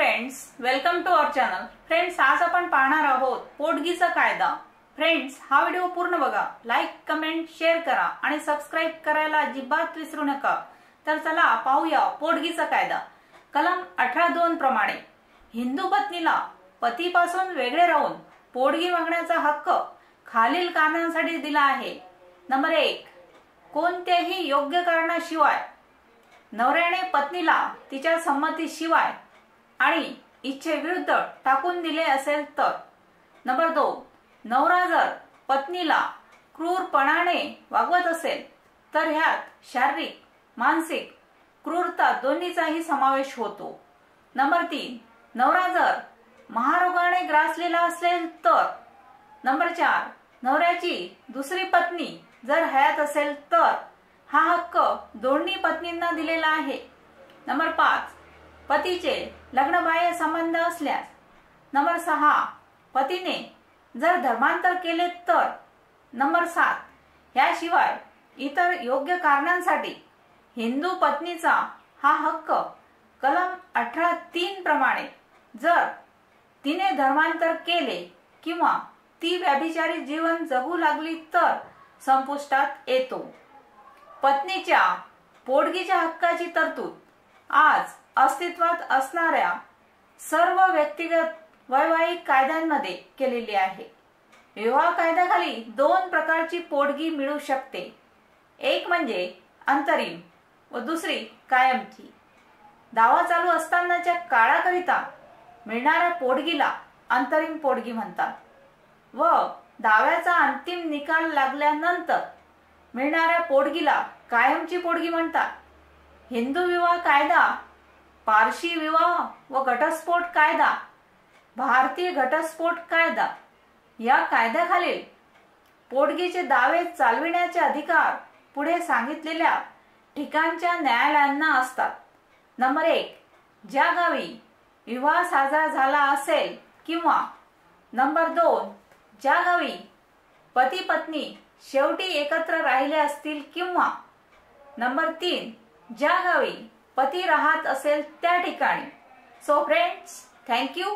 Friends, welcome to our channel. Friends, आज आपण पाहणार आहोत पोटगीचा कायदा। फ्रेंड्स, हा व्हिडिओ पूर्ण बघा, लाईक, कमेंट, शेअर करा आणि सबस्क्राइब करायला अजिबात विसरू नका। तर चला पाहूया पोटगीचा कायदा। कलम 18(2) प्रमाणे हिंदू पत्नीला पतीपासून वेगळे राहून पोटगी मागण्याचा हक्क खालील कारणांसाठी दिला आहे। नंबर 1, कोणत्याही योग्य कारणाशिवाय नवऱ्याने पत्नीला तिच्या संमतीशिवाय आणि इच्छेविरुद्ध टाकून दिले असेल तर। नंबर 2, नवरा जर पत्नीला क्रूरपणाने वागवत असेल तर ह्यात शारीरिक, मानसिक क्रूरता दोन्हीचाही समावेश होतो। नंबर 3, नवरा जर महारोगाने ग्रासलेला असेल तर। नंबर 4, नवऱ्याची दुसरी पत्नी जर हयात असेल तर हा हक्क दोन्ही पत्नींना दिलेला आहे। नंबर 5, पतीचे लग्नबाह्य संबंध असल्यास। नंबर 6, पतीने जर धर्मांतर केले तर। नंबर 7, याशिवाय इतर योग्य कारणांसाठी हिंदू पत्नीचा हा हक्क कलम 18(3) प्रमाणे जर तिने धर्मांतर केले किंवा ती व्यभिचारी जीवन जगू लागली तर संपुष्टात येतो। पत्नीच्या पोटगीच्या हक्काची तरतूद आज अस्तित्वात असणाऱ्या सर्व व्यक्तिगत वैवाहिक कायद्यांमध्ये केलेली आहे। विवाह कायद्याखाली 2 प्रकारची पोटगी मिळू शकते, एक म्हणजे अंतरिम व दुसरी कायमची। दावा चालू असतानाच्या काळाकरिता मिळणाऱ्या पोटगीला अंतरिम पोटगी म्हणतात व दाव्याचा अंतिम निकाल लागल्यानंतर मिळणाऱ्या पोटगीला कायमची पोटगी म्हणतात। हिंदू विवाह कायदा, पारशी विवाह व घटस्फोट कायदा, भारतीय घटस्फोट कायदा या कायद्याखालील पोटगीचे दावे चालविण्याचे अधिकार पुढे सांगितलेल्या ठिकाणच्या न्यायालयांना असतात। नंबर 1, ज्या गावी विवाह साजरा झाला असेल किंवा नंबर 2, ज्या गावी पती पत्नी शेवटी एकत्र राहिले असतील किंवा नंबर 3, ज्या गावी पती राहत असेल त्या ठिकाणी। So friends, thank you.